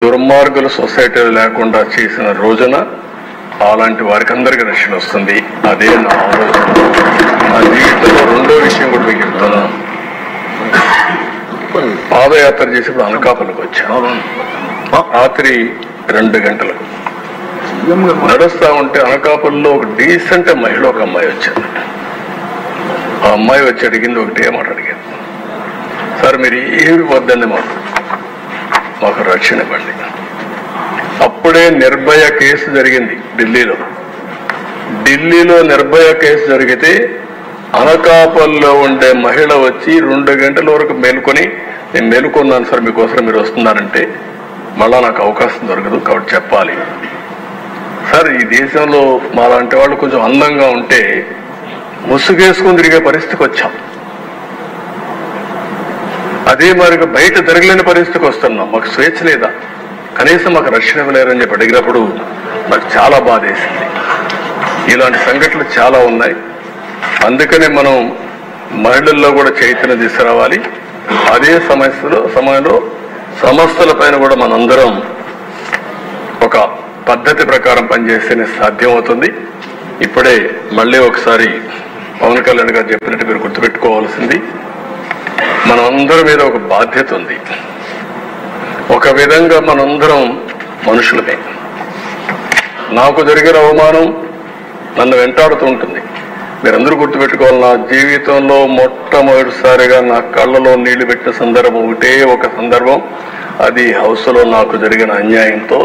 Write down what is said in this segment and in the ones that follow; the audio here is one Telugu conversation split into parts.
దుర్మార్గుల సొసైటీలో లేకుండా చేసిన రోజున అలాంటి వారికి అందరికీ రక్షణ వస్తుంది. అదే నా ఆలోచన. నా జీవితంలో రెండో విషయం కూడా మీకు చెప్తాను. పాదయాత్ర చేసినప్పుడు అనకాపల్లికి వచ్చాను. రాత్రి 2 గంటలకు నడుస్తా ఉంటే అనకాపల్లిలో ఒక డీసెంట్ మహిళ ఒక అమ్మాయి వచ్చారు. ఆ అమ్మాయి వచ్చి అడిగింది ఒకటే మాట అడిగాను, సార్ మీరు ఏమి వద్దండి మాకు రక్షణ ఇవ్వండి. అప్పుడే నిర్భయ కేసు జరిగింది ఢిల్లీలో నిర్భయ కేసు జరిగితే అనకాపల్లిలో ఉండే మహిళ వచ్చి 2 గంటల వరకు మేలుకొని, నేను మేలుకున్నాను సార్ మీకోసం మీరు వస్తున్నారంటే మళ్ళా నాకు అవకాశం దొరకదు కాబట్టి చెప్పాలి సార్. ఈ దేశంలో మాలాంటి వాళ్ళు కొంచెం అందంగా ఉంటే ముసుగేసుకుని తిరిగే పరిస్థితికి వచ్చాం. అదే మరి బయట జరగలేని పరిస్థితికి వస్తున్నాం. మాకు స్వేచ్ఛ లేదా, కనీసం మాకు రక్షణ ఇవ్వలేరని చెప్పి అడిగినప్పుడు నాకు చాలా బాధ వేసింది. ఇలాంటి సంఘటనలు చాలా ఉన్నాయి. అందుకనే మనం మహిళల్లో కూడా చైతన్యం తీసుకురావాలి. అదే సమయంలో సంస్థల పైన కూడా మనందరం ఒక పద్ధతి ప్రకారం పనిచేస్తేనే సాధ్యమవుతుంది. ఇప్పుడే మళ్ళీ ఒకసారి పవన్ కళ్యాణ్ గారు చెప్పినట్టు మీరు గుర్తుపెట్టుకోవాల్సింది, మనందరి మీద ఒక బాధ్యత ఉంది. ఒక విధంగా మనందరం మనుషులమే. నాకు జరిగిన అవమానం నన్ను వెంటాడుతూ ఉంటుంది. మీరందరూ గుర్తుపెట్టుకోవాలి, నా జీవితంలో మొట్టమొదటిసారిగా నా కళ్ళలో నీళ్లు పెట్టిన సందర్భం ఒకటే ఒక సందర్భం. అది హౌస్లో నాకు జరిగిన అన్యాయంతో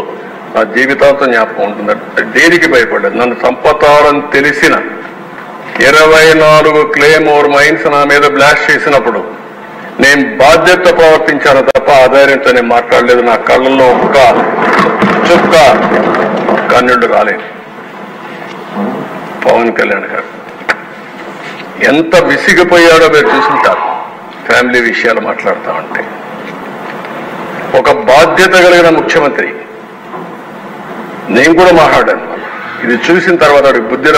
నా జీవితాంతం జ్ఞాపకం ఉంటుంది. దేనికి భయపడ్డాను, నన్ను చంపతారని తెలిసిన 24 క్లేమోర్ మైన్స్ నా మీద బ్లాస్ట్ చేసినప్పుడు నేను బాధ్యత ప్రవర్తించాను తప్ప ఆధారంతో నేను మాట్లాడలేదు. నా కళ్ళల్లో ఒక్క చుక్క కన్నుడు రాలేదు. పవన్ కళ్యాణ్ గారు ఎంత విసిగిపోయాడో మీరు చూసుంటారు. ఫ్యామిలీ విషయాలు మాట్లాడుతూ ఉంటే ఒక బాధ్యత కలిగిన ముఖ్యమంత్రి. నేను కూడా మాట్లాడాను. ఇది చూసిన తర్వాత బుద్ధి